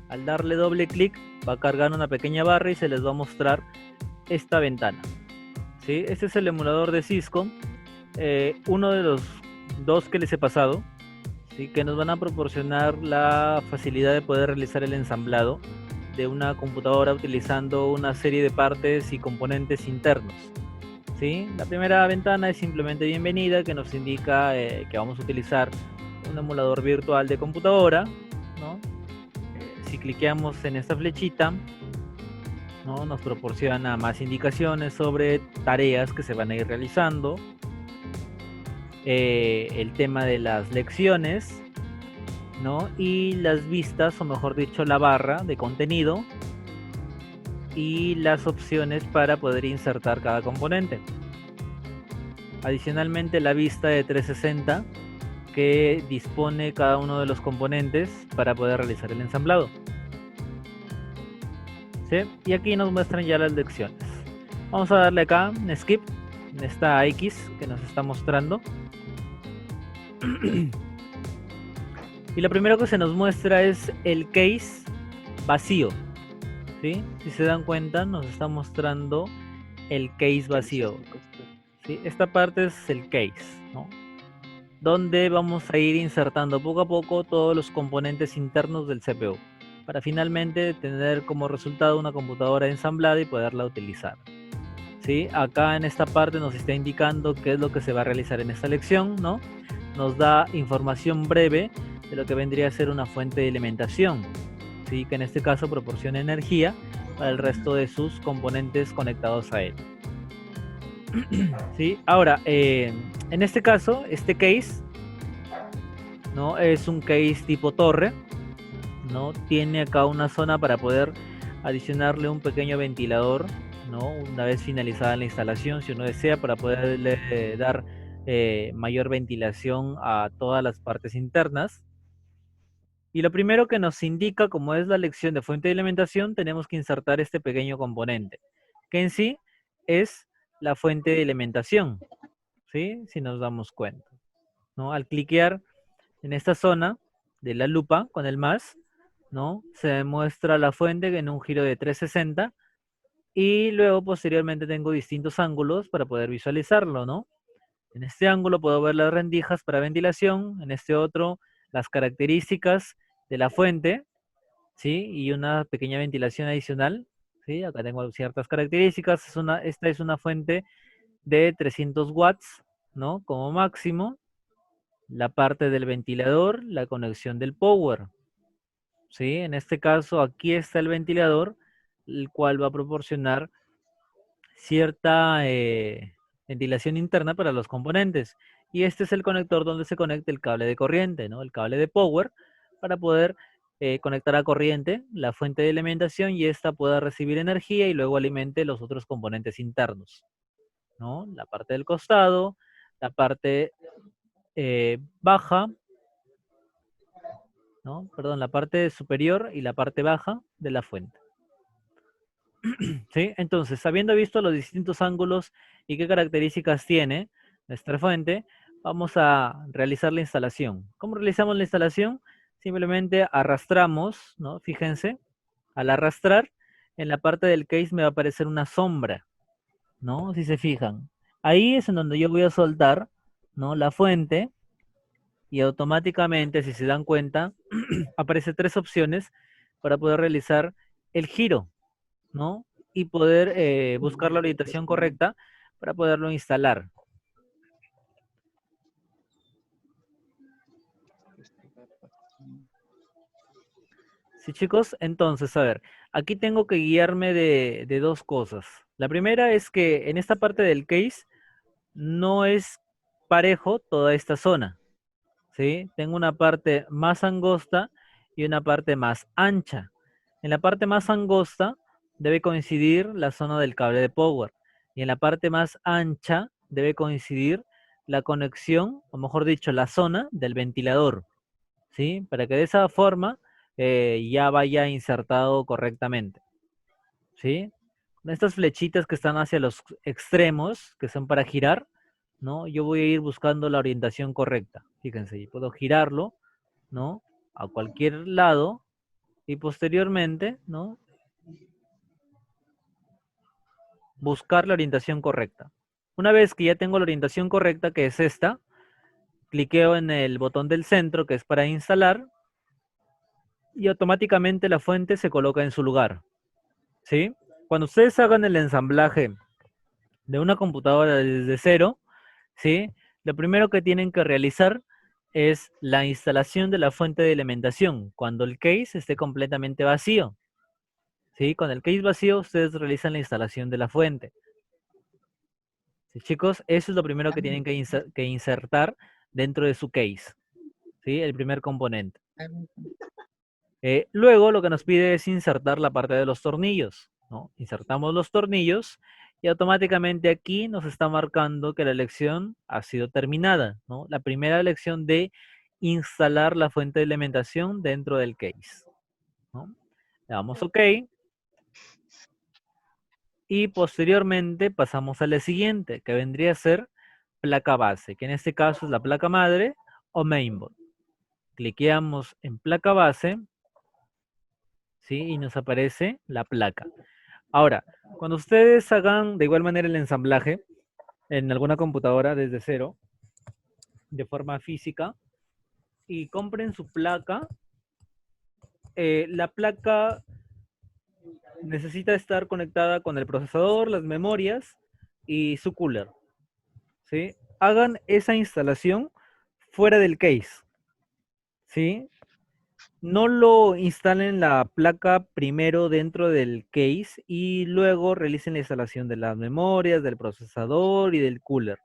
Al darle doble clic va a cargar una pequeña barra y se les va a mostrar esta ventana. ¿Sí? Este es el emulador de Cisco, uno de los dos que les he pasado, ¿sí? Que nos van a proporcionar la facilidad de poder realizar el ensamblado de una computadora utilizando una serie de partes y componentes internos. ¿Sí? La primera ventana es simplemente bienvenida, que nos indica que vamos a utilizar un emulador virtual de computadora, ¿no? Si cliqueamos en esta flechita, ¿no? Nos proporciona más indicaciones sobre tareas que se van a ir realizando, el tema de las lecciones, ¿no? Y las vistas, o mejor dicho, la barra de contenido y las opciones para poder insertar cada componente. Adicionalmente, la vista de 360 que dispone cada uno de los componentes para poder realizar el ensamblado. ¿Sí? Y aquí nos muestran ya las lecciones. Vamos a darle acá en skip, en esta X que nos está mostrando. Y lo primero que se nos muestra es el case vacío. ¿Sí? Si se dan cuenta, nos está mostrando el case vacío. ¿Sí? Esta parte es el case, ¿no? Donde vamos a ir insertando poco a poco todos los componentes internos del CPU, para finalmente tener como resultado una computadora ensamblada y poderla utilizar. ¿Sí? Acá en esta parte nos está indicando qué es lo que se va a realizar en esta lección, ¿no? Nos da información breve de lo que vendría a ser una fuente de alimentación, ¿sí? Que en este caso proporciona energía para el resto de sus componentes conectados a él. ¿Sí? Ahora, en este caso, este case, ¿no? Es un case tipo torre, ¿no? Tiene acá una zona para poder adicionarle un pequeño ventilador, ¿no? Una vez finalizada la instalación, si uno desea, para poderle dar mayor ventilación a todas las partes internas. Y lo primero que nos indica, como es la lección de fuente de alimentación, tenemos que insertar este pequeño componente, que en sí es la fuente de alimentación, ¿sí? Si nos damos cuenta, ¿no? Al cliquear en esta zona de la lupa con el más, ¿no? Se muestra la fuente en un giro de 360 y luego posteriormente tengo distintos ángulos para poder visualizarlo, ¿no? En este ángulo puedo ver las rendijas para ventilación, en este otro las características de la fuente, ¿sí? Y una pequeña ventilación adicional, ¿sí? Acá tengo ciertas características, esta es una fuente de 300 watts, ¿no? Como máximo, la parte del ventilador, la conexión del power, ¿sí? En este caso, aquí está el ventilador, el cual va a proporcionar cierta ventilación interna para los componentes. Y este es el conector donde se conecta el cable de corriente, ¿no? El cable de power, para poder conectar a corriente la fuente de alimentación y esta pueda recibir energía y luego alimente los otros componentes internos, ¿no? La parte del costado, la parte baja, ¿no? Perdón, la parte superior y la parte baja de la fuente. ¿Sí? Entonces, habiendo visto los distintos ángulos y qué características tiene nuestra fuente, vamos a realizar la instalación. ¿Cómo realizamos la instalación? Simplemente arrastramos, ¿no? Fíjense, al arrastrar, en la parte del case me va a aparecer una sombra, ¿no? Si se fijan. Ahí es en donde yo voy a soltar, ¿no? La fuente y automáticamente, si se dan cuenta, aparece tres opciones para poder realizar el giro, ¿no? Y poder buscar la orientación correcta para poderlo instalar. Sí, chicos, entonces, a ver, aquí tengo que guiarme de dos cosas. La primera es que en esta parte del case no es parejo toda esta zona, ¿sí? Tengo una parte más angosta y una parte más ancha. En la parte más angosta debe coincidir la zona del cable de power y en la parte más ancha debe coincidir la conexión, o mejor dicho, la zona del ventilador, ¿sí? Para que de esa forma ya vaya insertado correctamente, ¿sí? Con estas flechitas que están hacia los extremos, que son para girar, ¿no? Yo voy a ir buscando la orientación correcta. Fíjense, y puedo girarlo, ¿no? A cualquier lado, y posteriormente, ¿no? Buscar la orientación correcta. Una vez que ya tengo la orientación correcta, que es esta, cliqueo en el botón del centro, que es para instalar, y automáticamente la fuente se coloca en su lugar, ¿sí? Cuando ustedes hagan el ensamblaje de una computadora desde cero, ¿sí? Lo primero que tienen que realizar es la instalación de la fuente de alimentación cuando el case esté completamente vacío, ¿sí? Con el case vacío ustedes realizan la instalación de la fuente. ¿Sí, chicos? Eso es lo primero que tienen que insertar dentro de su case, ¿sí? El primer componente. Luego lo que nos pide es insertar la parte de los tornillos, ¿no? Insertamos los tornillos y automáticamente aquí nos está marcando que la elección ha sido terminada, ¿no? La primera elección de instalar la fuente de alimentación dentro del case, ¿no? Le damos OK y posteriormente pasamos a la siguiente, que vendría a ser placa base, que en este caso es la placa madre o mainboard. Cliqueamos en placa base, ¿sí? Y nos aparece la placa. Ahora, cuando ustedes hagan de igual manera el ensamblaje en alguna computadora desde cero, de forma física, y compren su placa, la placa necesita estar conectada con el procesador, las memorias y su cooler, ¿sí? Hagan esa instalación fuera del case, ¿sí? No lo instalen la placa primero dentro del case y luego realicen la instalación de las memorias, del procesador y del cooler,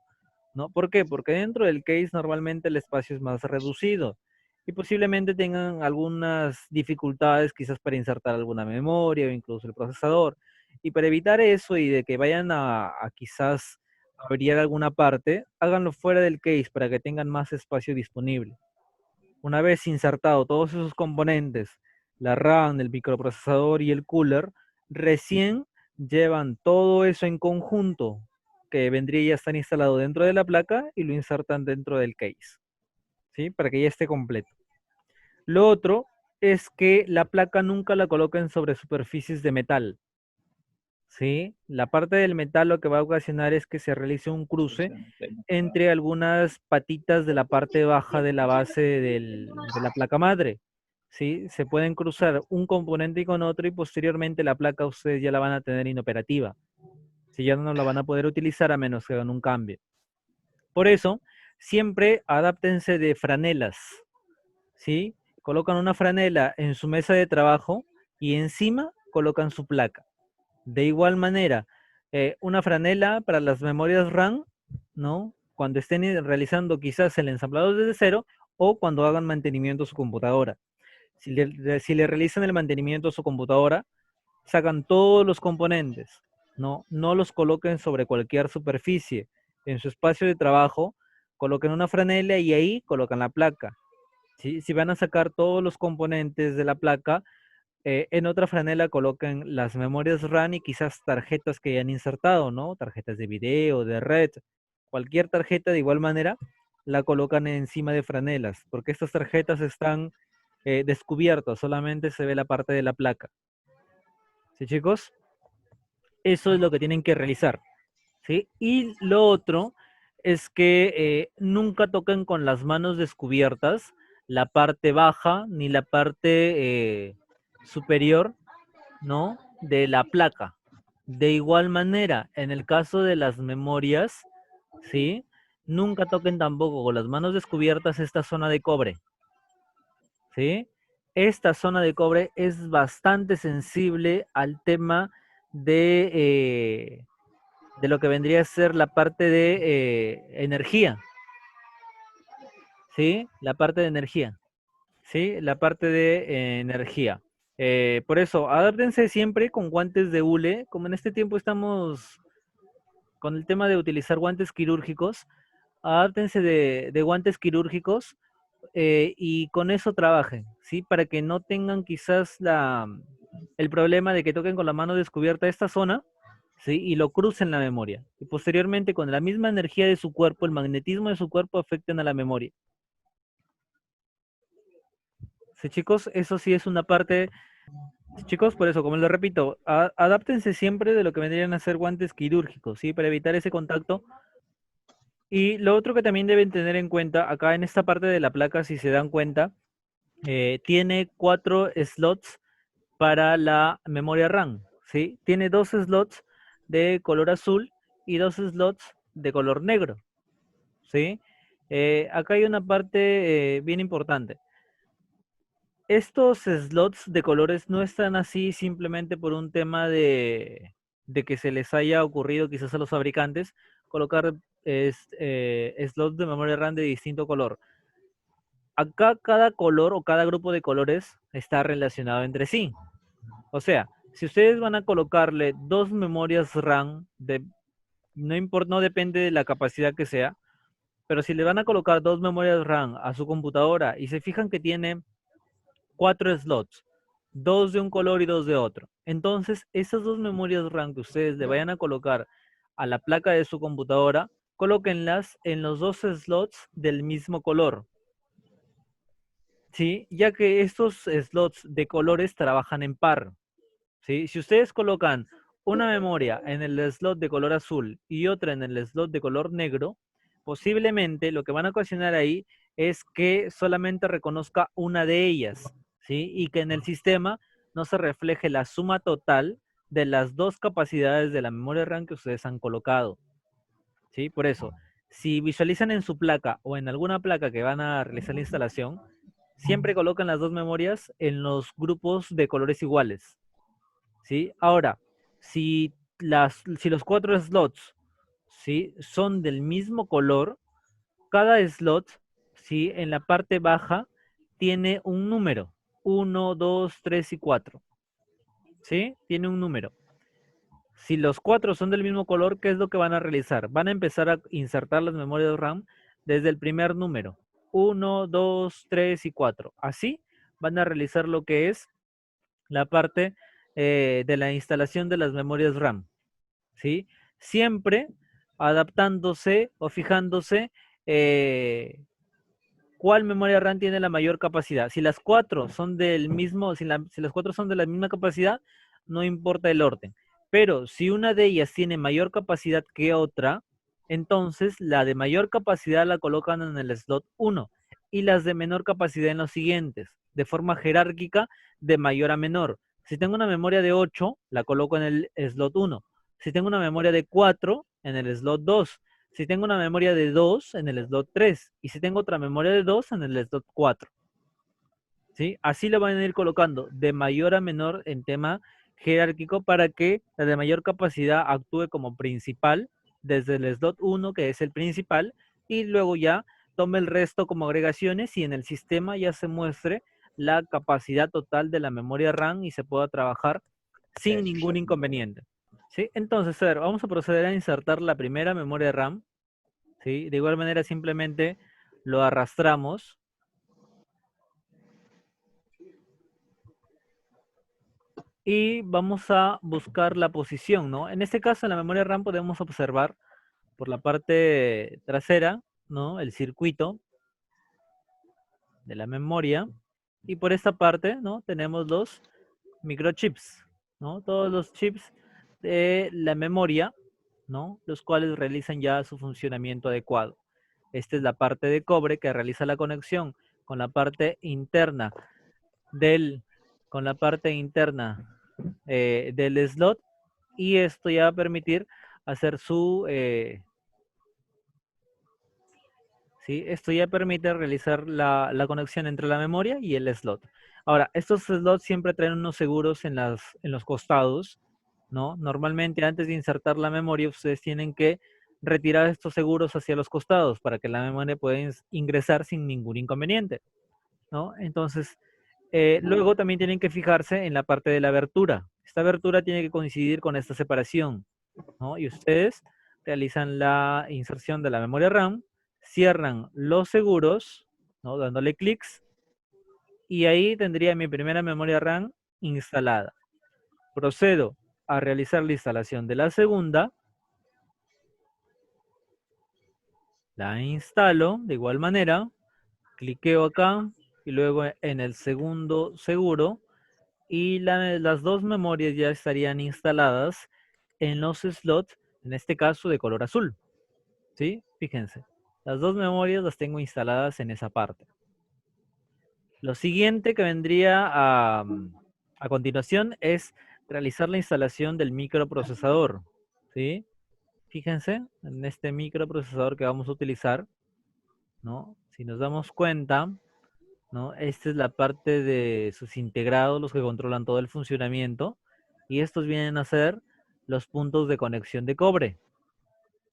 ¿no? ¿Por qué? Porque dentro del case normalmente el espacio es más reducido y posiblemente tengan algunas dificultades quizás para insertar alguna memoria o incluso el procesador. Y para evitar eso y de que vayan a quizás abrir alguna parte, háganlo fuera del case para que tengan más espacio disponible. Una vez insertado todos esos componentes, la RAM, el microprocesador y el cooler, recién llevan todo eso en conjunto, que vendría ya a estar instalado dentro de la placa y lo insertan dentro del case, ¿sí? Para que ya esté completo. Lo otro es que la placa nunca la coloquen sobre superficies de metal, ¿sí? La parte del metal lo que va a ocasionar es que se realice un cruce entre algunas patitas de la parte baja de la base de la placa madre, ¿sí? Se pueden cruzar un componente con otro y posteriormente la placa ustedes ya la van a tener inoperativa. Si ya no la van a poder utilizar a menos que hagan un cambio. Por eso, siempre adáptense de franelas, ¿sí? Colocan una franela en su mesa de trabajo y encima colocan su placa. De igual manera, una franela para las memorias RAM, ¿no? Cuando estén realizando quizás el ensamblado desde cero o cuando hagan mantenimiento a su computadora. Si le realizan el mantenimiento a su computadora, sacan todos los componentes, ¿no? No los coloquen sobre cualquier superficie. En su espacio de trabajo, coloquen una franela y ahí colocan la placa. ¿Sí? Si van a sacar todos los componentes de la placa, en otra franela coloquen las memorias RAM y quizás tarjetas que hayan insertado, ¿no? Tarjetas de video, de red, cualquier tarjeta de igual manera la colocan encima de franelas, porque estas tarjetas están descubiertas, solamente se ve la parte de la placa. ¿Sí, chicos? Eso es lo que tienen que realizar, ¿sí? Y lo otro es que nunca toquen con las manos descubiertas la parte baja ni la parte superior, ¿no? De la placa. De igual manera, en el caso de las memorias, ¿sí? Nunca toquen tampoco con las manos descubiertas esta zona de cobre, ¿sí? Esta zona de cobre es bastante sensible al tema de lo que vendría a ser la parte de energía, ¿sí? La parte de energía, ¿sí? La parte de energía. Por eso, adáptense siempre con guantes de hule, como en este tiempo estamos con el tema de utilizar guantes quirúrgicos, adáptense de guantes quirúrgicos y con eso trabajen, ¿sí? Para que no tengan quizás el problema de que toquen con la mano descubierta esta zona, ¿sí? Y lo crucen la memoria. Y posteriormente, con la misma energía de su cuerpo, el magnetismo de su cuerpo afecten a la memoria. Sí, chicos, eso sí es una parte Chicos, por eso, como les repito, adáptense siempre de lo que vendrían a ser guantes quirúrgicos, ¿sí? Para evitar ese contacto. Y lo otro que también deben tener en cuenta, acá en esta parte de la placa, si se dan cuenta, tiene 4 slots para la memoria RAM, ¿sí? Tiene 2 slots de color azul y 2 slots de color negro, ¿sí? Acá hay una parte bien importante. Estos slots de colores no están así simplemente por un tema de que se les haya ocurrido quizás a los fabricantes colocar slots de memoria RAM de distinto color. Acá cada color o cada grupo de colores está relacionado entre sí. O sea, si ustedes van a colocarle dos memorias RAM, no importa, no depende de la capacidad que sea, pero si le van a colocar dos memorias RAM a su computadora y se fijan que tiene 4 slots, dos de un color y dos de otro, entonces esas dos memorias RAM que ustedes le vayan a colocar a la placa de su computadora, colóquenlas en los dos slots del mismo color. ¿Sí? Ya que estos slots de colores trabajan en par. ¿Sí? Si ustedes colocan una memoria en el slot de color azul y otra en el slot de color negro, posiblemente lo que van a ocasionar ahí es que solamente reconozca una de ellas, ¿sí? Y que en el sistema no se refleje la suma total de las dos capacidades de la memoria RAM que ustedes han colocado, ¿sí? Por eso, si visualizan en su placa o en alguna placa que van a realizar la instalación, siempre colocan las dos memorias en los grupos de colores iguales, ¿sí? Ahora, si los 4 slots, ¿sí? Son del mismo color, cada slot, ¿sí? En la parte baja tiene un número, 1, 2, 3 y 4, ¿sí? Tiene un número. Si los 4 son del mismo color, ¿qué es lo que van a realizar? Van a empezar a insertar las memorias RAM desde el primer número, 1, 2, 3 y 4. Así van a realizar lo que es la parte de la instalación de las memorias RAM, ¿sí? Siempre adaptándose o fijándose cuál memoria RAM tiene la mayor capacidad. Si las 4 son del mismo, si las 4 son de la misma capacidad, no importa el orden. Pero si una de ellas tiene mayor capacidad que otra, entonces la de mayor capacidad la colocan en el slot 1 y las de menor capacidad en los siguientes, de forma jerárquica de mayor a menor. Si tengo una memoria de 8, la coloco en el slot 1. Si tengo una memoria de 4, en el slot 2. Si tengo una memoria de 2 en el slot 3 y si tengo otra memoria de 2 en el slot 4. ¿Sí? Así lo van a ir colocando de mayor a menor en tema jerárquico para que la de mayor capacidad actúe como principal desde el slot 1, que es el principal, y luego ya tome el resto como agregaciones y en el sistema ya se muestre la capacidad total de la memoria RAM y se pueda trabajar sin ningún inconveniente. ¿Sí? Entonces, a ver, vamos a proceder a insertar la primera memoria RAM. ¿Sí? De igual manera simplemente lo arrastramos y vamos a buscar la posición, ¿no? En este caso en la memoria RAM podemos observar por la parte trasera, ¿no? El circuito de la memoria y por esta parte, ¿no? Tenemos los microchips, ¿no? Todos los chips de la memoria, ¿no? Los cuales realizan ya su funcionamiento adecuado. Esta es la parte de cobre que realiza la conexión con la parte interna del, con la parte interna del slot y esto ya va a permitir hacer ¿sí? Esto ya permite realizar la conexión entre la memoria y el slot. Ahora, estos slots siempre traen unos seguros en los costados, ¿no? Normalmente antes de insertar la memoria ustedes tienen que retirar estos seguros hacia los costados para que la memoria pueda ingresar sin ningún inconveniente, ¿no? Entonces, luego también tienen que fijarse en la parte de la abertura. Esta abertura tiene que coincidir con esta separación, ¿no? Y ustedes realizan la inserción de la memoria RAM, cierran los seguros, ¿no? Dándole clics, y ahí tendría mi primera memoria RAM instalada. Procedo a realizar la instalación de la segunda, la instalo de igual manera, cliqueo acá y luego en el segundo seguro y las dos memorias ya estarían instaladas en los slots, en este caso de color azul. ¿Sí? Fíjense, las dos memorias las tengo instaladas en esa parte. Lo siguiente que vendría a continuación es realizar la instalación del microprocesador. ¿Sí? Fíjense en este microprocesador que vamos a utilizar, ¿no? Si nos damos cuenta, ¿no? Esta es la parte de sus integrados, los que controlan todo el funcionamiento, y estos vienen a ser los puntos de conexión de cobre.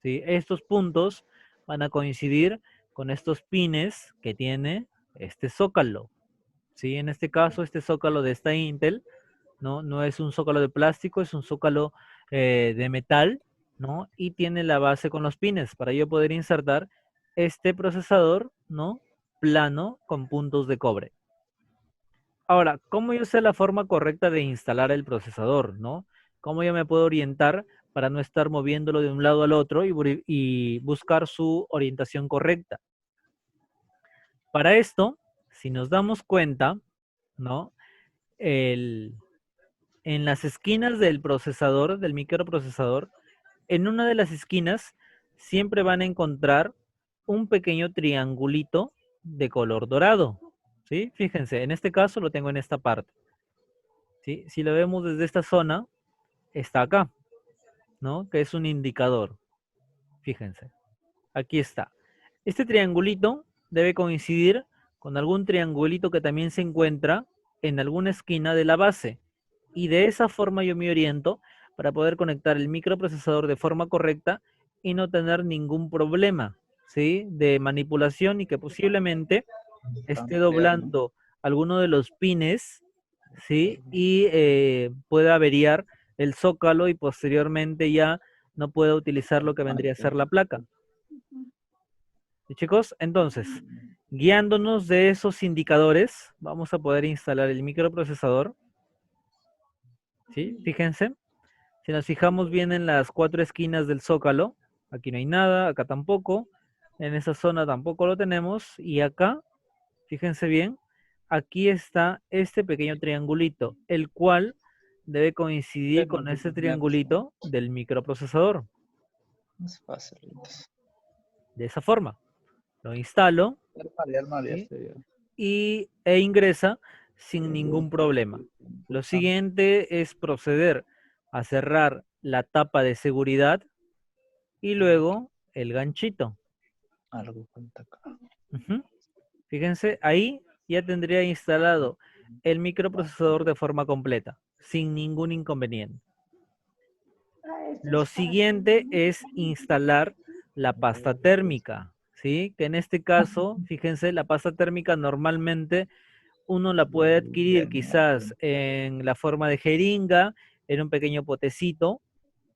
¿Sí? Estos puntos van a coincidir con estos pines que tiene este zócalo. ¿Sí? En este caso, este zócalo de esta Intel, ¿no? No es un zócalo de plástico, es un zócalo de metal, ¿no? Y tiene la base con los pines para yo poder insertar este procesador, ¿no? Plano con puntos de cobre. Ahora, ¿cómo yo sé la forma correcta de instalar el procesador, no? ¿Cómo yo me puedo orientar para no estar moviéndolo de un lado al otro y buscar su orientación correcta? Para esto, si nos damos cuenta, ¿no? En las esquinas del procesador, del microprocesador, en una de las esquinas siempre van a encontrar un pequeño triangulito de color dorado. ¿Sí? Fíjense, en este caso lo tengo en esta parte. ¿Sí? Si lo vemos desde esta zona, está acá, ¿no? Que es un indicador. Fíjense, aquí está. Este triangulito debe coincidir con algún triangulito que también se encuentra en alguna esquina de la base. Y de esa forma yo me oriento para poder conectar el microprocesador de forma correcta y no tener ningún problema, ¿sí? De manipulación y que posiblemente esté doblando alguno de los pines, ¿sí? Y pueda averiar el zócalo y posteriormente ya no pueda utilizar lo que vendría a ser la placa. ¿Y chicos? Entonces, guiándonos de esos indicadores, vamos a poder instalar el microprocesador. ¿Sí? Fíjense. Si nos fijamos bien en las 4 esquinas del zócalo, aquí no hay nada, acá tampoco, en esa zona tampoco lo tenemos, y acá, fíjense bien, aquí está este pequeño triangulito, el cual debe coincidir con ese triangulito del microprocesador. Es fácil. De esa forma, lo instalo, ¿sí? E ingresa sin ningún problema. Lo siguiente es proceder a cerrar la tapa de seguridad y luego el ganchito. Algo falta acá. Fíjense, ahí ya tendría instalado el microprocesador de forma completa, sin ningún inconveniente. Lo siguiente es instalar la pasta térmica, ¿sí? Que en este caso, fíjense, la pasta térmica normalmente uno la puede adquirir quizás en la forma de jeringa, en un pequeño potecito,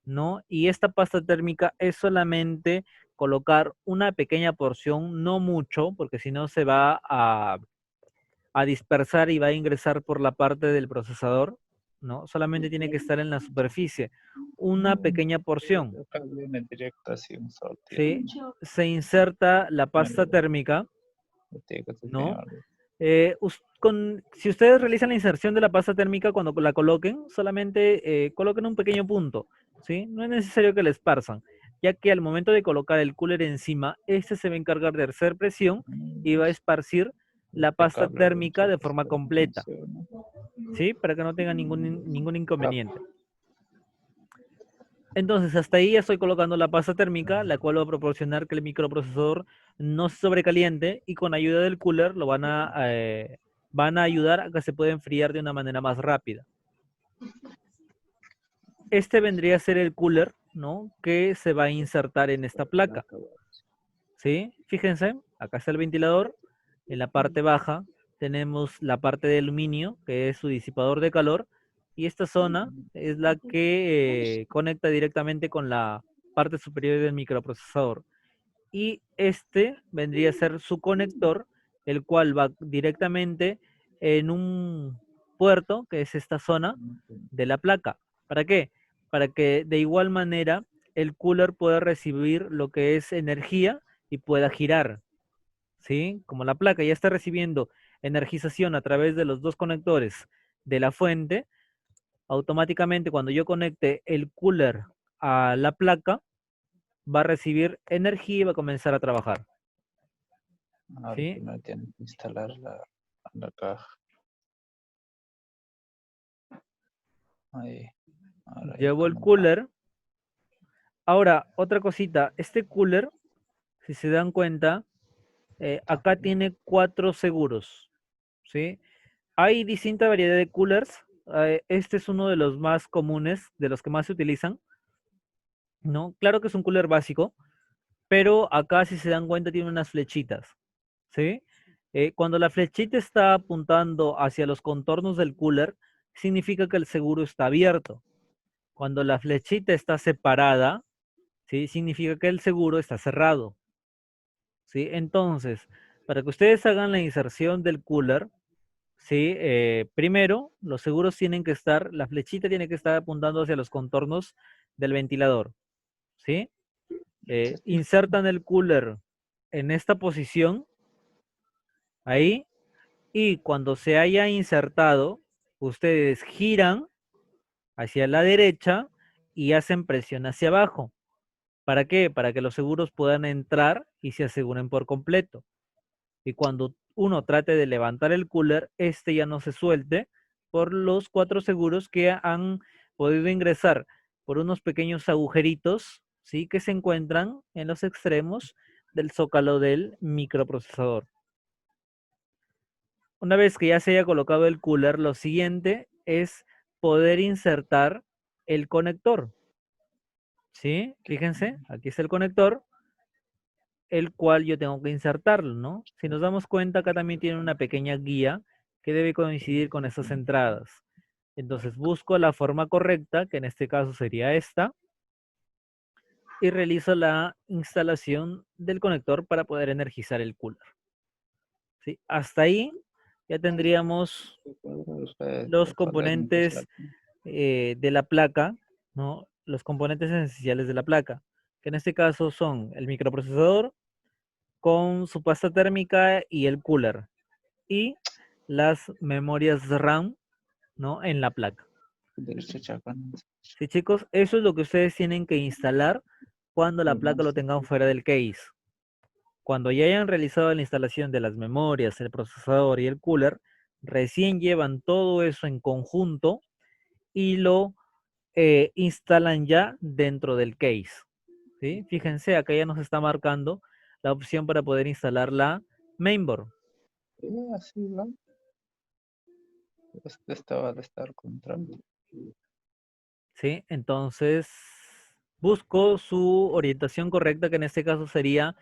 ¿no? Y esta pasta térmica es solamente colocar una pequeña porción, no mucho, porque si no se va a dispersar y va a ingresar por la parte del procesador, ¿no? Solamente tiene que estar en la superficie, una pequeña porción, Acá viene directo así un solo ¿sí? Se inserta la pasta térmica, ¿no? Si ustedes realizan la inserción de la pasta térmica cuando la coloquen, solamente coloquen un pequeño punto, ¿sí? No es necesario que la esparzan, ya que al momento de colocar el cooler encima, este se va a encargar de hacer presión y va a esparcir la pasta térmica de forma completa, ¿sí? Para que no tenga ningún inconveniente. Entonces, hasta ahí ya estoy colocando la pasta térmica, la cual va a proporcionar que el microprocesador no se sobrecaliente y con ayuda del cooler lo van a ayudar a que se pueda enfriar de una manera más rápida. Este vendría a ser el cooler, ¿no? Que se va a insertar en esta placa. ¿Sí? Fíjense, acá está el ventilador. En la parte baja tenemos la parte de aluminio, que es su disipador de calor. Y esta zona es la que conecta directamente con la parte superior del microprocesador. Y este vendría a ser su conector, el cual va directamente en un puerto, que es esta zona de la placa. ¿Para qué? Para que de igual manera el cooler pueda recibir lo que es energía y pueda girar. ¿Sí? Como la placa ya está recibiendo energización a través de los dos conectores de la fuente, automáticamente cuando yo conecte el cooler a la placa, va a recibir energía y va a comenzar a trabajar. Ahora ¿Sí? primero tienen que instalar la caja. Ahí. Ahora ya Llevo el comenzamos. cooler. Ahora, otra cosita, este cooler, si se dan cuenta, acá tiene 4 seguros, ¿sí? Hay distinta variedad de coolers. Este es uno de los más comunes, de los que más se utilizan, ¿no? Claro que es un cooler básico, pero acá, si se dan cuenta, tiene unas flechitas, ¿sí? Cuando la flechita está apuntando hacia los contornos del cooler, significa que el seguro está abierto. Cuando la flechita está separada, ¿sí? Significa que el seguro está cerrado, ¿sí? Entonces, para que ustedes hagan la inserción del cooler, ¿sí? Primero, los seguros tienen que estar, la flechita tiene que estar apuntando hacia los contornos del ventilador, ¿sí? Insertan el cooler en esta posición, ahí, y cuando se haya insertado, ustedes giran hacia la derecha y hacen presión hacia abajo. ¿Para qué? Para que los seguros puedan entrar y se aseguren por completo. Y cuando uno trate de levantar el cooler, este ya no se suelte por los 4 seguros que han podido ingresar por unos pequeños agujeritos, ¿sí? Que se encuentran en los extremos del zócalo del microprocesador. Una vez que ya se haya colocado el cooler, lo siguiente es poder insertar el conector, ¿sí? Fíjense, aquí está el conector, el cual yo tengo que insertarlo, ¿no? Si nos damos cuenta, acá también tiene una pequeña guía que debe coincidir con estas entradas. Entonces busco la forma correcta, que en este caso sería esta, y realizo la instalación del conector para poder energizar el cooler. ¿Sí? Hasta ahí ya tendríamos los componentes de la placa, ¿no? Los componentes esenciales de la placa, que en este caso son el microprocesador con su pasta térmica y el cooler, y las memorias RAM, ¿no? En la placa. Sí, chicos, eso es lo que ustedes tienen que instalar cuando la placa lo tengan fuera del case. Cuando ya hayan realizado la instalación de las memorias, el procesador y el cooler, recién llevan todo eso en conjunto y lo instalan ya dentro del case. ¿Sí? Fíjense, acá ya nos está marcando la opción para poder instalar la mainboard. Así va. Esta va a estar con trampa. ¿Sí? Entonces, busco su orientación correcta, que en este caso sería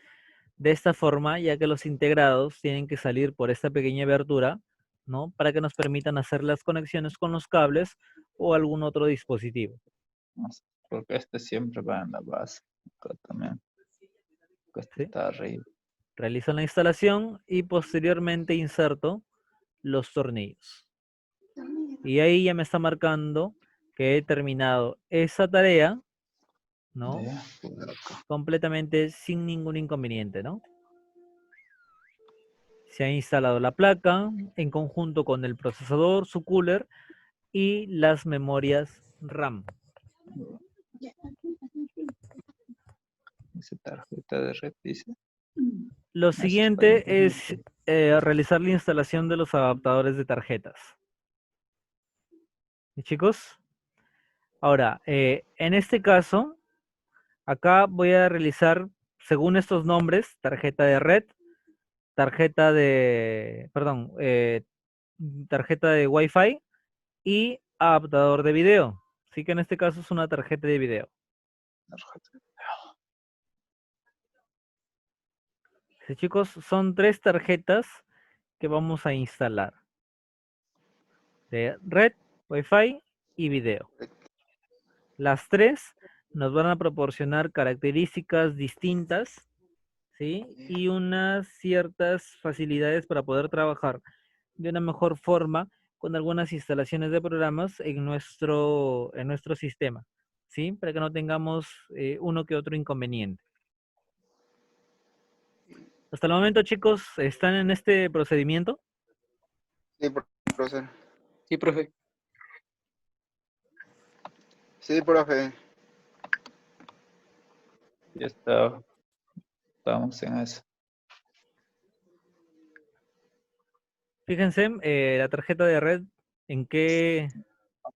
de esta forma, ya que los integrados tienen que salir por esta pequeña abertura, ¿no? Para que nos permitan hacer las conexiones con los cables o algún otro dispositivo. No sé, porque este siempre va en la base. Acá también. Este ¿Sí? está arriba. Realizo la instalación y posteriormente inserto los tornillos. Y ahí ya me está marcando que he terminado esa tarea, ¿no? Ya, por acá. Completamente sin ningún inconveniente, ¿no? Se ha instalado la placa en conjunto con el procesador, su cooler y las memorias RAM. Esa tarjeta de red dice. Lo Eso es para siguiente es realizar la instalación de los adaptadores de tarjetas. ¿Y, chicos? Ahora, en este caso, acá voy a realizar, según estos nombres, tarjeta de red, tarjeta de, perdón, tarjeta de Wi-Fi y adaptador de video. Así que en este caso es una tarjeta de video. tarjeta. Sí, chicos, son 3 tarjetas que vamos a instalar. De red, Wi-Fi y video. Las 3 nos van a proporcionar características distintas, ¿sí? Y unas ciertas facilidades para poder trabajar de una mejor forma con algunas instalaciones de programas en nuestro sistema, ¿sí? Para que no tengamos uno que otro inconveniente. Hasta el momento, chicos, ¿están en este procedimiento? Sí, profesor. Sí, profe. Sí, profe. Ya está. Estamos en eso. Fíjense, la tarjeta de red, ¿en qué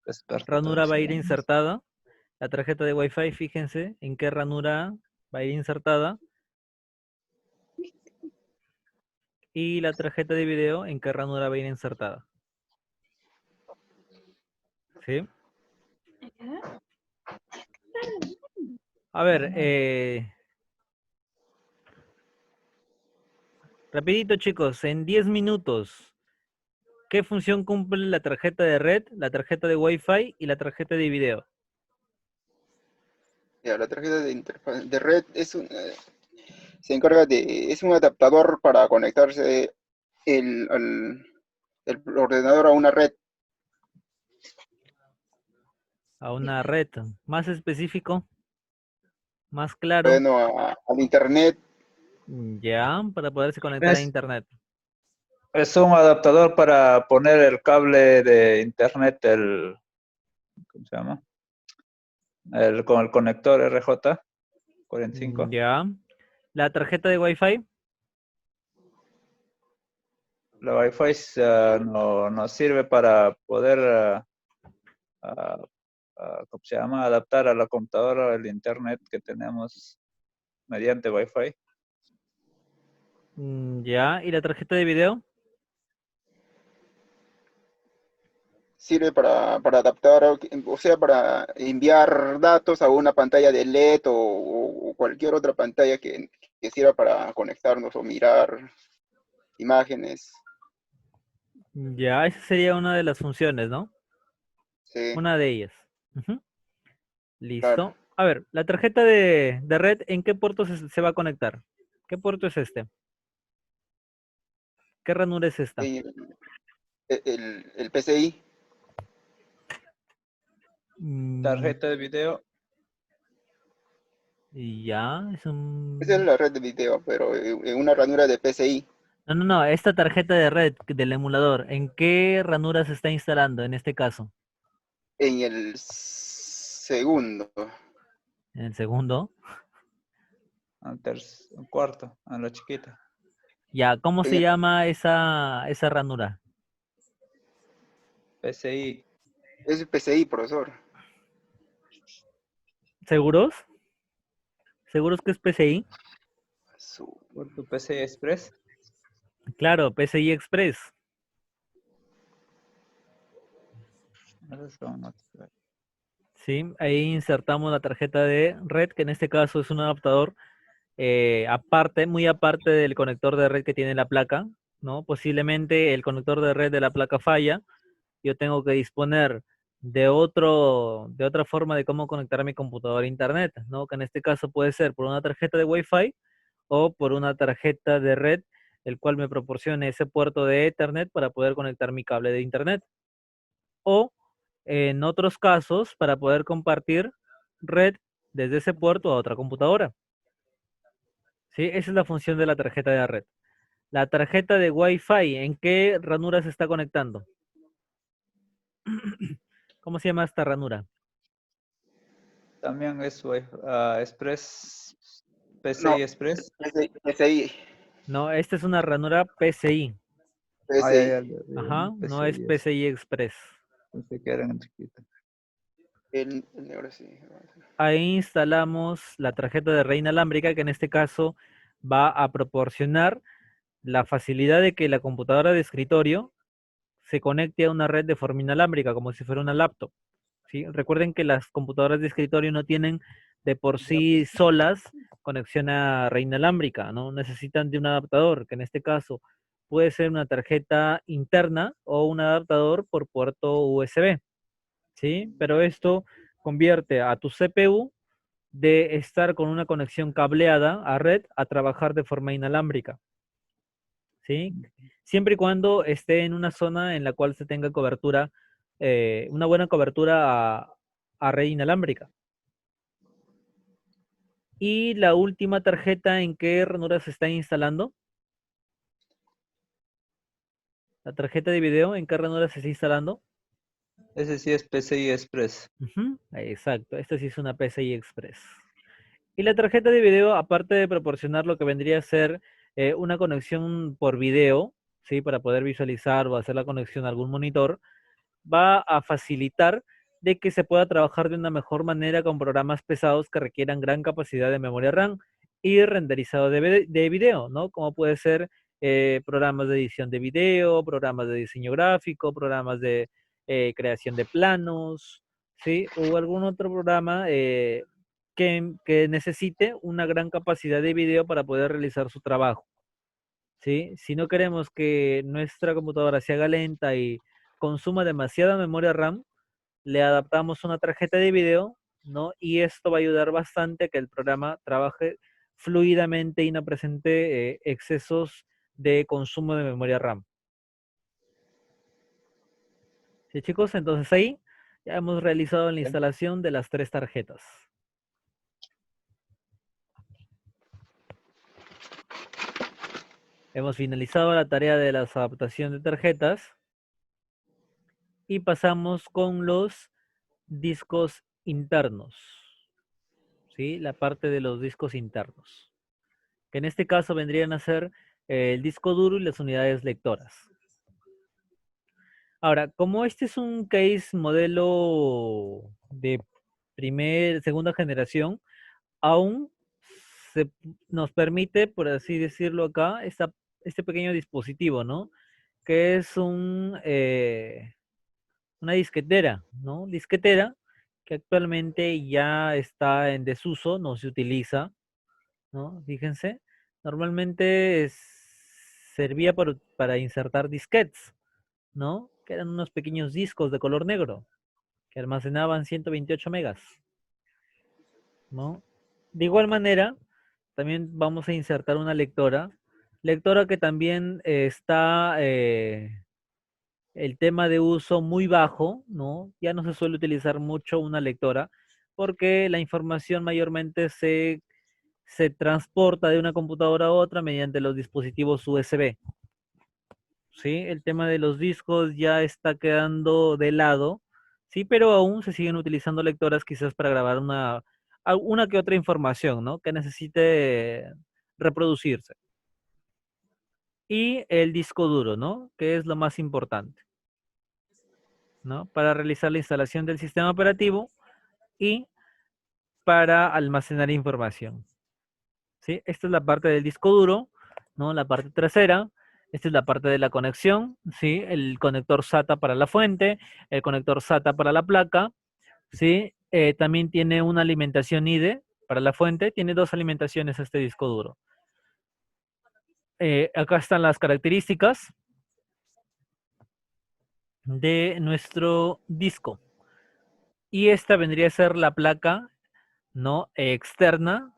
Experto ranura va a ir traducción. insertada? La tarjeta de Wi-Fi, fíjense, ¿en qué ranura va a ir insertada? Y la tarjeta de video, ¿en qué ranura va a ir insertada? ¿Sí? A ver, rapidito chicos, en 10 minutos, ¿qué función cumple la tarjeta de red, la tarjeta de Wi-Fi y la tarjeta de video? Ya, la tarjeta de interfaz de red se encarga es un adaptador para conectarse el ordenador a una red. A una red. Más específico, más claro, Bueno, al internet. ya, para poderse conectar a Es, internet. es un adaptador para poner el cable de internet, ¿cómo se llama? Con el conector RJ45. Ya. La tarjeta de Wi-Fi, La Wi-Fi nos sirve para poder, ¿cómo se llama? Adaptar a la computadora el internet que tenemos mediante Wi-Fi. ya. ¿Y la tarjeta de video? Sirve para adaptar, o sea, para enviar datos a una pantalla de LED o cualquier otra pantalla que sirva para conectarnos o mirar imágenes. Ya, esa sería una de las funciones, ¿no? Sí, Una de ellas. Ujú. claro. Listo. A ver, la tarjeta de red, ¿en qué puerto se va a conectar? ¿Qué puerto es este? ¿Qué ranura es esta? Y el PCI Mm, Tarjeta de video. ya, es esa es un... la red de video, pero en una ranura de PCI, No, no, no, esta tarjeta de red del emulador, ¿en qué ranura se está instalando en este caso? en el segundo. En el segundo. Un cuarto, a la chiquita. Ya, ¿cómo En se el, llama esa ranura? PCI. es el PCI, profesor. ¿Seguros? ¿Seguros que es PCI? Su- Puerto PCI Express. Claro, PCI Express. Esos son otros. Sí, ahí insertamos la tarjeta de red, que en este caso es un adaptador aparte, muy aparte del conector de red que tiene la placa, ¿no? Posiblemente el conector de red de la placa falla, yo tengo que disponer de otra forma de cómo conectar a mi computadora a internet, ¿no? Que en este caso puede ser por una tarjeta de Wi-Fi o por una tarjeta de red, el cual me proporcione ese puerto de Ethernet para poder conectar mi cable de internet. O en otros casos, para poder compartir red desde ese puerto a otra computadora. ¿Sí? Esa es la función de la tarjeta de red. La tarjeta de Wi-Fi, ¿en qué ranura se está conectando? ¿Cómo se llama esta ranura? También es Express, No, PCI Express. PCI, No, esta es una ranura PCI. Ay, ay, PCI. ay, Ajá, no es PCI es. PCI Express. Pensé que eran chiquitas. Ahora sí. Ahí instalamos la tarjeta de red inalámbrica, que en este caso va a proporcionar la facilidad de que la computadora de escritorio se conecte a una red de forma inalámbrica, como si fuera una laptop. ¿Sí? Recuerden que las computadoras de escritorio no tienen de por sí solas conexión a red inalámbrica, ¿no? Necesitan de un adaptador, que en este caso puede ser una tarjeta interna o un adaptador por puerto USB, ¿sí? Pero esto convierte a tu CPU de estar con una conexión cableada a red a trabajar de forma inalámbrica, ¿sí? Siempre y cuando esté en una zona en la cual se tenga cobertura, una buena cobertura a red inalámbrica. Y la última tarjeta, ¿en qué ranura se está instalando? La tarjeta de video, ¿en qué ranura se está instalando? Ese sí es PCI Express. Ujú, exacto, esta sí es una PCI Express. Y la tarjeta de video, aparte de proporcionar lo que vendría a ser una conexión por video, ¿sí? Para poder visualizar o hacer la conexión a algún monitor, va a facilitar de que se pueda trabajar de una mejor manera con programas pesados que requieran gran capacidad de memoria RAM y renderizado de video, ¿no? Como puede ser programas de edición de video, programas de diseño gráfico, programas de creación de planos, ¿sí? O algún otro programa que necesite una gran capacidad de video para poder realizar su trabajo, ¿sí? Si no queremos que nuestra computadora se haga lenta y consuma demasiada memoria RAM, le adaptamos una tarjeta de video, ¿no? Y esto va a ayudar bastante a que el programa trabaje fluidamente y no presente excesos de consumo de memoria RAM. ¿Sí, chicos? Entonces ahí ya hemos realizado la instalación de las 3 tarjetas. Hemos finalizado la tarea de la adaptación de tarjetas y pasamos con los discos internos, ¿sí? La parte de los discos internos, que en este caso vendrían a ser el disco duro y las unidades lectoras. Ahora, como este es un case modelo de segunda generación, aún nos permite, por así decirlo acá, este pequeño dispositivo, ¿no? Que es una disquetera, ¿no? Disquetera que actualmente ya está en desuso, no se utiliza, ¿no? Fíjense, normalmente servía para insertar disquetes, ¿no? Que eran unos pequeños discos de color negro que almacenaban 128 megas, ¿no? De igual manera, también vamos a insertar una lectora que también está el tema de uso muy bajo, ¿no? Ya no se suele utilizar mucho una lectora porque la información mayormente se transporta de una computadora a otra mediante los dispositivos USB. ¿Sí? El tema de los discos ya está quedando de lado, sí, pero aún se siguen utilizando lectoras quizás para grabar una que otra información, ¿no? Que necesite reproducirse. Y el disco duro, ¿no? Que es lo más importante, ¿no? Para realizar la instalación del sistema operativo y para almacenar información. ¿Sí? Esta es la parte del disco duro, ¿no? La parte trasera. Esta es la parte de la conexión, ¿sí? El conector SATA para la fuente, el conector SATA para la placa, ¿sí? También tiene una alimentación IDE para la fuente, tiene 2 alimentaciones este disco duro. Acá están las características de nuestro disco. Y esta vendría a ser la placa, ¿no? Externa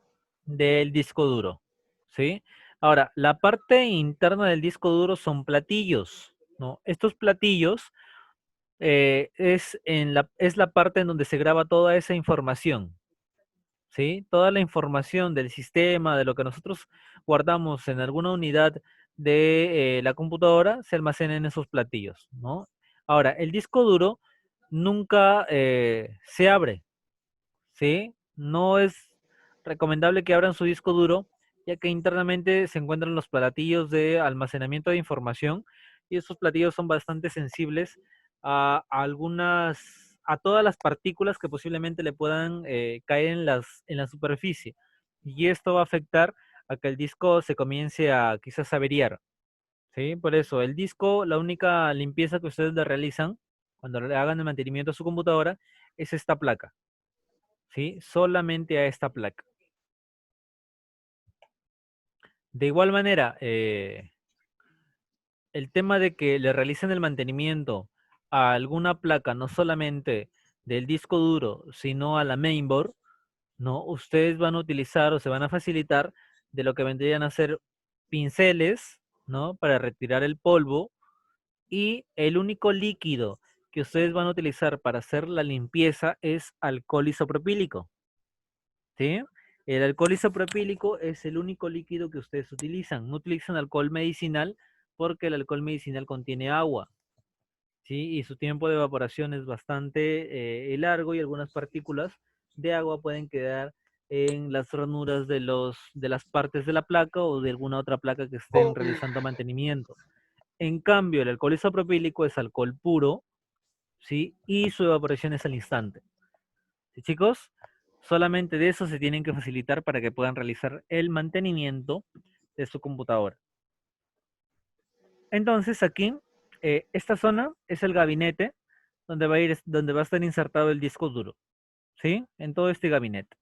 del disco duro, ¿sí? Ahora, la parte interna del disco duro son platillos, ¿no? Estos platillos es la parte en donde se graba toda esa información, ¿sí? Toda la información del sistema, de lo que nosotros guardamos en alguna unidad de la computadora, se almacena en esos platillos, ¿no? Ahora, el disco duro nunca se abre, ¿sí? No es recomendable que abran su disco duro, ya que internamente se encuentran los platillos de almacenamiento de información y esos platillos son bastante sensibles a todas las partículas que posiblemente le puedan caer en la superficie. Y esto va a afectar a que el disco se comience a quizás averiar, ¿sí? Por eso, el disco, la única limpieza que ustedes le realizan cuando le hagan el mantenimiento a su computadora es esta placa. ¿Sí? Solamente a esta placa. De igual manera, el tema de que le realicen el mantenimiento a alguna placa, no solamente del disco duro, sino a la mainboard, ¿no? Ustedes van a utilizar o se van a facilitar de lo que vendrían a ser pinceles, ¿no? Para retirar el polvo y el único líquido que ustedes van a utilizar para hacer la limpieza es alcohol isopropílico. ¿Sí? El alcohol isopropílico es el único líquido que ustedes utilizan. No utilizan alcohol medicinal porque el alcohol medicinal contiene agua. ¿sí? Y su tiempo de evaporación es bastante largo y algunas partículas de agua pueden quedar en las ranuras de las partes de la placa o de alguna otra placa que estén realizando mantenimiento. En cambio, el alcohol isopropílico es alcohol puro, ¿sí? Y su evaporación es al instante. ¿Sí, chicos? Solamente de eso se tienen que facilitar para que puedan realizar el mantenimiento de su computadora. Entonces aquí, esta zona es el gabinete donde va a estar insertado el disco duro, ¿sí? En todo este gabinete.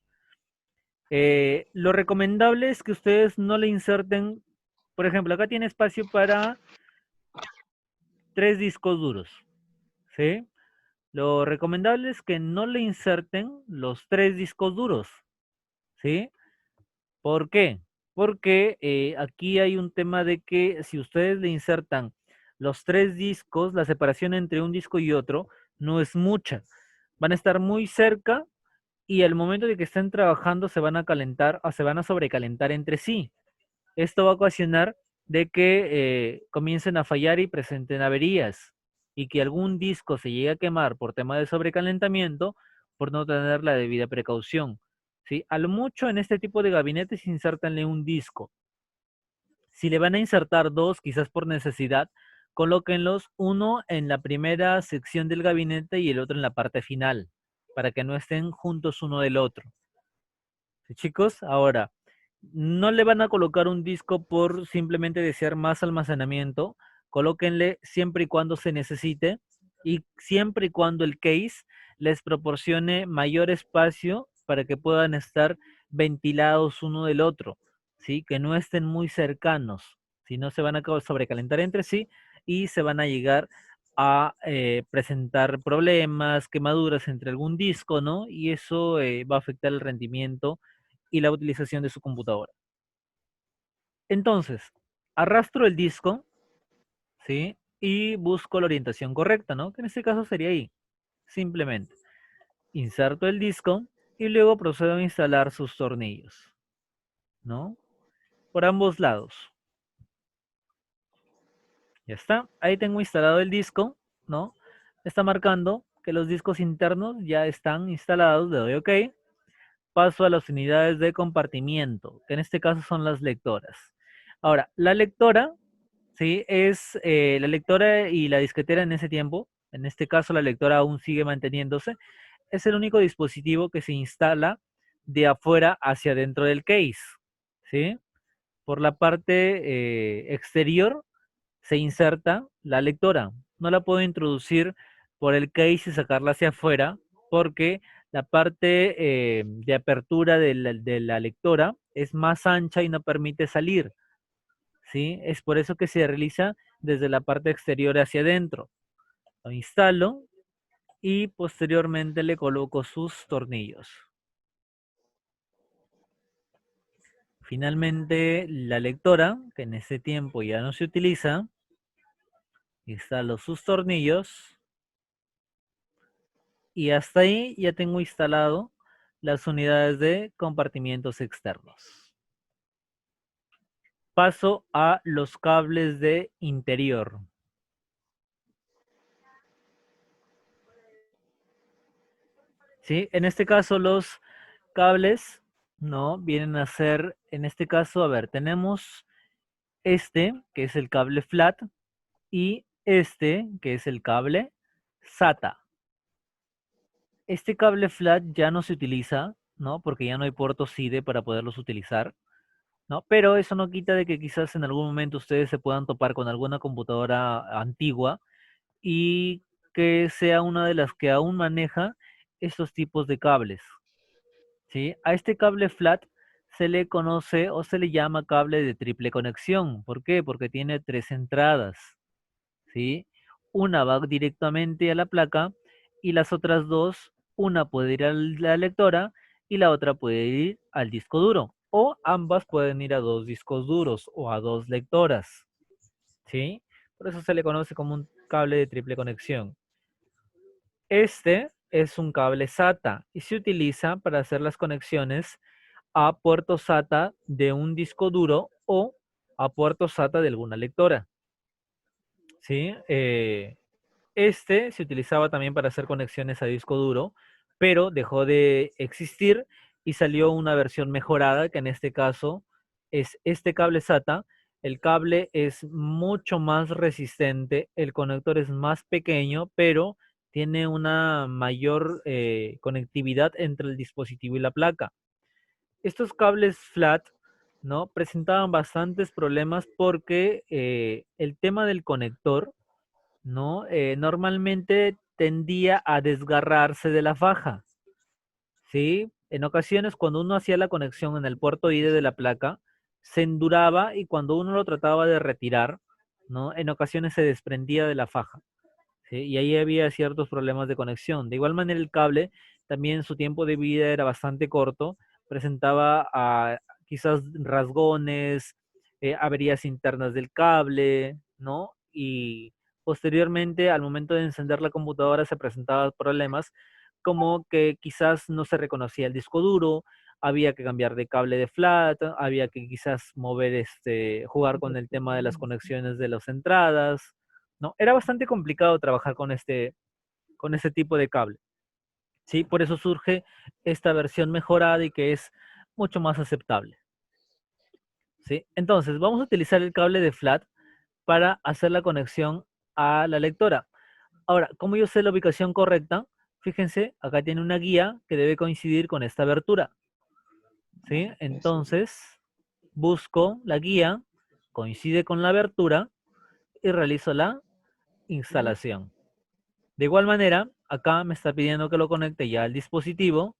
Lo recomendable es que ustedes no le inserten, por ejemplo, acá tiene espacio para 3 discos duros, ¿sí? Lo recomendable es que no le inserten los 3 discos duros, ¿sí? ¿Por qué? Porque aquí hay un tema de que si ustedes le insertan los 3 discos, la separación entre un disco y otro no es mucha. Van a estar muy cerca y al momento de que estén trabajando se van a calentar o se van a sobrecalentar entre sí. Esto va a ocasionar de que comiencen a fallar y presenten averías y que algún disco se llegue a quemar por tema de sobrecalentamiento por no tener la debida precaución. ¿Sí? A lo mucho en este tipo de gabinetes insértanle un disco. Si le van a insertar dos, quizás por necesidad, colóquenlos uno en la primera sección del gabinete y el otro en la parte final, para que no estén juntos uno del otro. ¿Sí, chicos? Ahora, no le van a colocar un disco por simplemente desear más almacenamiento. Colóquenle siempre y cuando se necesite y siempre y cuando el case les proporcione mayor espacio para que puedan estar ventilados uno del otro, ¿sí? Que no estén muy cercanos, si no se van a sobrecalentar entre sí y se van a llegar a presentar problemas, quemaduras entre algún disco, ¿no? Y eso va a afectar el rendimiento y la utilización de su computadora. Entonces, arrastro el disco, ¿sí? Y busco la orientación correcta, ¿no? Que en este caso sería ahí. Simplemente inserto el disco y luego procedo a instalar sus tornillos, ¿no? Por ambos lados. Ya está. Ahí tengo instalado el disco, ¿no? Está marcando que los discos internos ya están instalados. Le doy OK. Paso a las unidades de compartimiento, que en este caso son las lectoras. Ahora, la lectora, ¿sí? Es la lectora y la disquetera en ese tiempo. En este caso, la lectora aún sigue manteniéndose. Es el único dispositivo que se instala de afuera hacia adentro del case, ¿sí? Por la parte exterior se inserta la lectora. No la puedo introducir por el case y sacarla hacia afuera porque la parte de apertura de la lectora es más ancha y no permite salir. ¿Sí? Es por eso que se realiza desde la parte exterior hacia adentro. Lo instalo y posteriormente le coloco sus tornillos. Finalmente, la lectora, que en este tiempo ya no se utiliza, instalo sus tornillos y hasta ahí ya tengo instalado las unidades de compartimientos externos. Paso a los cables de interior. ¿Sí? En este caso los cables, ¿no? Vienen a ser, en este caso, a ver, tenemos este, que es el cable flat, y este, que es el cable SATA. Este cable flat ya no se utiliza, ¿no? Porque ya no hay puertos SIDE para poderlos utilizar, ¿no? Pero eso no quita de que quizás en algún momento ustedes se puedan topar con alguna computadora antigua y que sea una de las que aún maneja estos tipos de cables, ¿sí? A este cable flat se le conoce o se le llama cable de triple conexión. ¿Por qué? Porque tiene 3 entradas, ¿sí? Una va directamente a la placa y las otras dos, una puede ir a la lectora y la otra puede ir al disco duro. O ambas pueden ir a 2 discos duros o a 2 lectoras, ¿sí? Por eso se le conoce como un cable de triple conexión. Este es un cable SATA y se utiliza para hacer las conexiones a puerto SATA de un disco duro o a puerto SATA de alguna lectora. ¿Sí? Este se utilizaba también para hacer conexiones a disco duro, pero dejó de existir y salió una versión mejorada, que en este caso es este cable SATA. El cable es mucho más resistente, el conector es más pequeño, pero tiene una mayor conectividad entre el dispositivo y la placa. Estos cables flat, ¿no? Presentaban bastantes problemas porque el tema del conector, ¿no? Normalmente tendía a desgarrarse de la faja, ¿sí? En ocasiones, cuando uno hacía la conexión en el puerto IDE de la placa, se enduraba y cuando uno lo trataba de retirar, ¿no? En ocasiones se desprendía de la faja, ¿sí? Y ahí había ciertos problemas de conexión. De igual manera, el cable también su tiempo de vida era bastante corto, presentaba quizás rasgones, averías internas del cable, ¿no? Y posteriormente, al momento de encender la computadora, se presentaban problemas como que quizás no se reconocía el disco duro, había que cambiar de cable de flat, había que quizás mover jugar con el tema de las conexiones de las entradas, ¿no? Era bastante complicado trabajar con este tipo de cable, ¿sí? Por eso surge esta versión mejorada y que es mucho más aceptable, ¿sí? Entonces, vamos a utilizar el cable de flat para hacer la conexión a la lectora. Ahora, ¿cómo yo sé la ubicación correcta? Fíjense, acá tiene una guía que debe coincidir con esta abertura, ¿sí? Entonces, busco la guía, coincide con la abertura y realizo la instalación. De igual manera, acá me está pidiendo que lo conecte ya al dispositivo,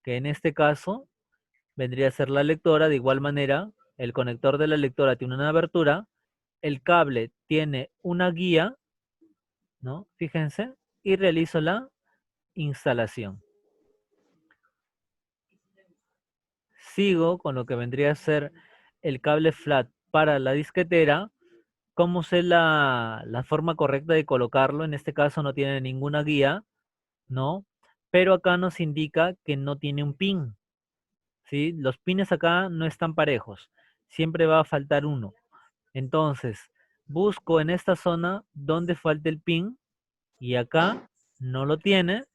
que en este caso vendría a ser la lectora. De igual manera, el conector de la lectora tiene una abertura, el cable tiene una guía, ¿no? Fíjense, y realizo la instalación. Sigo con lo que vendría a ser el cable flat para la disquetera. ¿Cómo sé la forma correcta de colocarlo? En este caso no tiene ninguna guía, ¿no? Pero acá nos indica que no tiene un pin, ¿sí? Los pines acá no están parejos, siempre va a faltar uno. Entonces, busco en esta zona donde falta el pin y acá no lo tiene.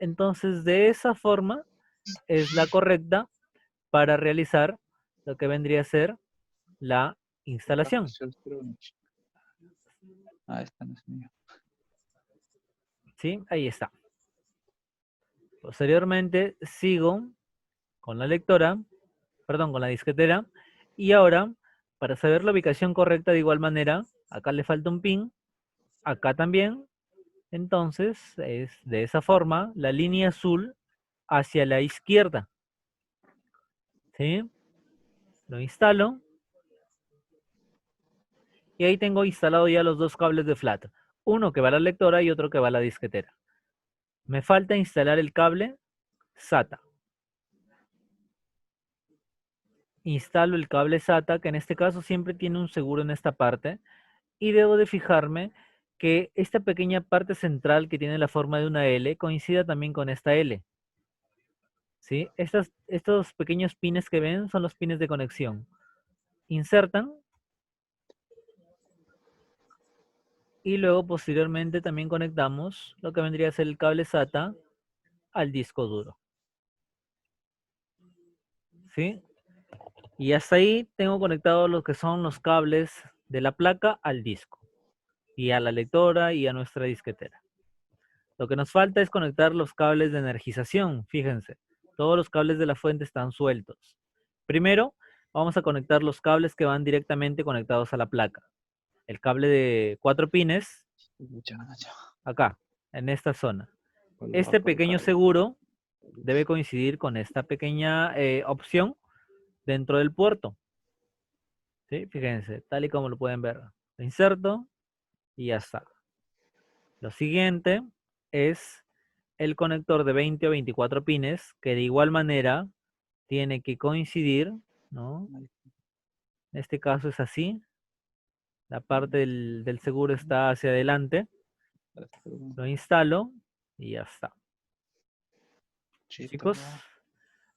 Entonces, de esa forma es la correcta para realizar lo que vendría a ser la instalación. Ah, esta no es mía. ¿Sí? Ahí está. Posteriormente sigo con la lectora, perdón, con la disquetera. Y ahora, para saber la ubicación correcta de igual manera, acá le falta un pin, acá también. Entonces, es de esa forma, la línea azul hacia la izquierda. ¿Sí? Lo instalo. Y ahí tengo instalado ya los dos cables de flat. Uno que va a la lectora y otro que va a la disquetera. Me falta instalar el cable SATA. Instalo el cable SATA, que en este caso siempre tiene un seguro en esta parte. Y debo de fijarme que esta pequeña parte central que tiene la forma de una L coincida también con esta L. ¿Sí? Estos pequeños pines que ven son los pines de conexión. Insertan y luego posteriormente también conectamos lo que vendría a ser el cable SATA al disco duro. ¿Sí? Y hasta ahí tengo conectado lo que son los cables de la placa al disco y a la lectora y a nuestra disquetera. Lo que nos falta es conectar los cables de energización. Fíjense, todos los cables de la fuente están sueltos. Primero, vamos a conectar los cables que van directamente conectados a la placa. El cable de 4 pines, acá, en esta zona. Este pequeño seguro debe coincidir con esta pequeña opción dentro del puerto. ¿Sí? Fíjense, tal y como lo pueden ver. Lo inserto y ya está. Lo siguiente es el conector de 20 o 24 pines, que de igual manera tiene que coincidir, ¿no? En este caso es así. La parte del seguro está hacia adelante. Lo instalo y ya está. Chicos,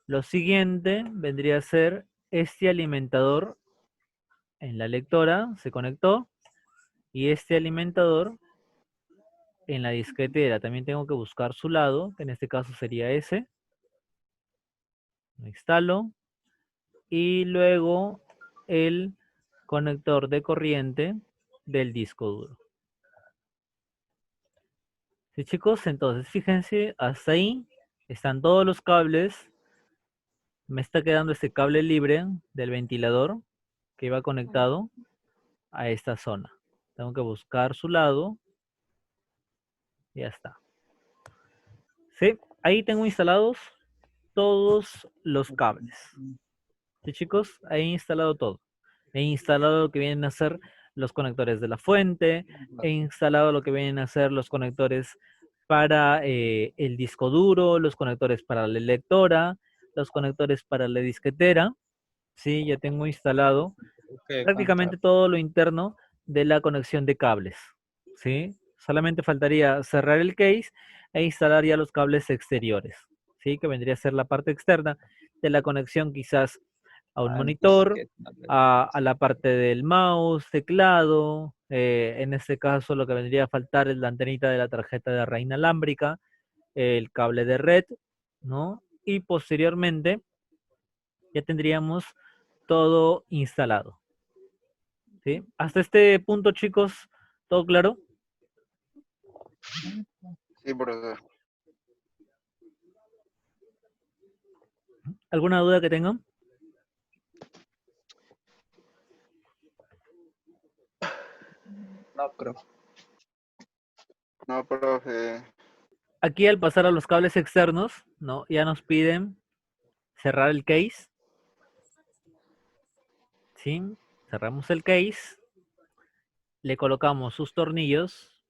lo siguiente vendría a ser este alimentador en la lectora. Se conectó. Y este alimentador en la disquetera también tengo que buscar su lado, que en este caso sería ese. Lo instalo. Y luego el conector de corriente del disco duro. ¿Sí, chicos? Entonces, fíjense, hasta ahí están todos los cables. Me está quedando este cable libre del ventilador que va conectado a esta zona. Tengo que buscar su lado. Ya está. ¿Sí? Ahí tengo instalados todos los cables. ¿Sí, chicos? Ahí he instalado todo. He instalado lo que vienen a ser los conectores de la fuente. He instalado lo que vienen a ser los conectores para el disco duro, los conectores para la lectora, los conectores para la disquetera. Sí, ya tengo instalado prácticamente todo lo interno de la conexión de cables. ¿Sí? Solamente faltaría cerrar el case e instalar ya los cables exteriores. ¿Sí? Que vendría a ser la parte externa de la conexión quizás a un monitor, a la parte del mouse, teclado. En este caso lo que vendría a faltar es la antenita de la tarjeta de red inalámbrica, el cable de red, ¿no? Y posteriormente ya tendríamos todo instalado. ¿Sí? Hasta este punto, chicos, ¿todo claro? Sí, profesor. ¿Alguna duda que tengan? No, creo. No, profe. Aquí al pasar a los cables externos, ¿no? Ya nos piden cerrar el case. ¿Sí? Cerramos el case. Le colocamos sus tornillos.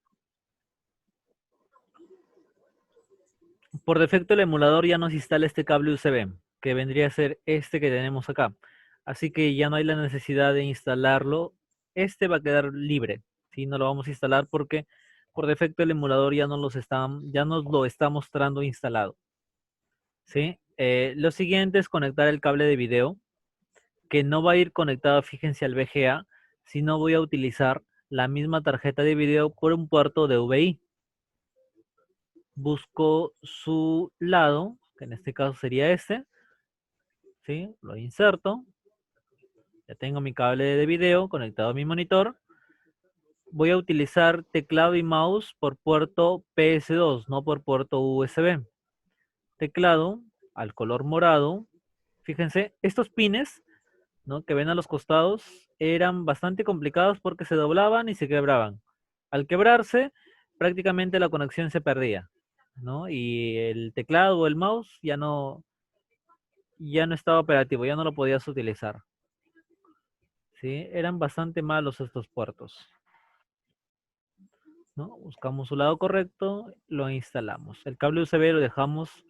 Por defecto el emulador ya nos instala este cable USB, que vendría a ser este que tenemos acá. Así que ya no hay la necesidad de instalarlo. Este va a quedar libre. ¿Sí? No lo vamos a instalar porque por defecto el emulador ya nos lo está mostrando instalado. ¿Sí? Lo siguiente es conectar el cable de video, que no va a ir conectado, fíjense, al VGA, sino voy a utilizar la misma tarjeta de video por un puerto de VI. Busco su lado, que en este caso sería este, ¿sí? Lo inserto. Ya tengo mi cable de video conectado a mi monitor. Voy a utilizar teclado y mouse por puerto PS2, no por puerto USB. Teclado al color morado. Fíjense, estos pines, ¿no?, que ven a los costados eran bastante complicados porque se doblaban y se quebraban. Al quebrarse, prácticamente la conexión se perdía, ¿no? Y el teclado o el mouse ya no estaba operativo, ya no lo podías utilizar. ¿Sí? Eran bastante malos estos puertos, ¿no? Buscamos su lado correcto, lo instalamos. El cable USB lo dejamos,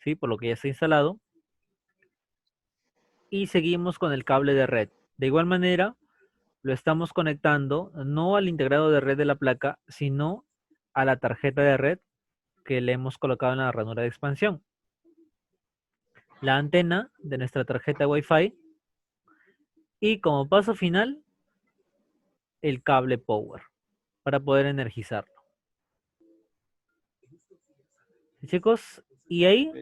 ¿sí?, por lo que ya está instalado. Y seguimos con el cable de red. De igual manera, lo estamos conectando no al integrado de red de la placa, sino a la tarjeta de red que le hemos colocado en la ranura de expansión. La antena de nuestra tarjeta Wi-Fi y como paso final, el cable power para poder energizarlo. ¿Sí, chicos? Y ahí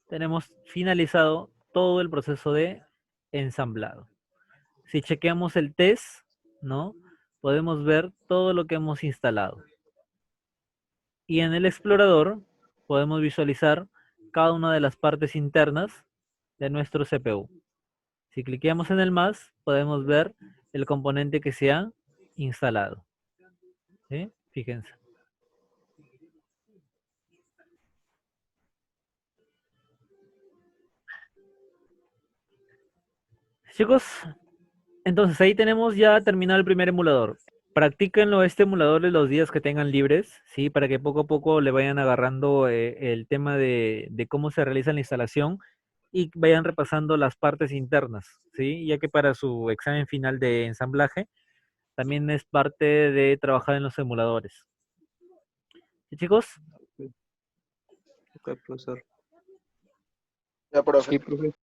tenemos finalizado todo el proceso de ensamblado. Si chequeamos el test, ¿no?, podemos ver todo lo que hemos instalado. Y en el explorador podemos visualizar cada una de las partes internas de nuestro CPU. Si cliqueamos en el más, podemos ver el componente que se ha instalado. ¿Sí? Fíjense. Chicos, entonces ahí tenemos ya terminado el primer emulador. Practíquenlo este emulador en los días que tengan libres, ¿sí? Para que poco a poco le vayan agarrando el tema de cómo se realiza la instalación y vayan repasando las partes internas, ¿sí? Ya que para su examen final de ensamblaje también es parte de trabajar en los emuladores. ¿Sí, chicos? Ok, profesor. Ya, profe. Sí, profe.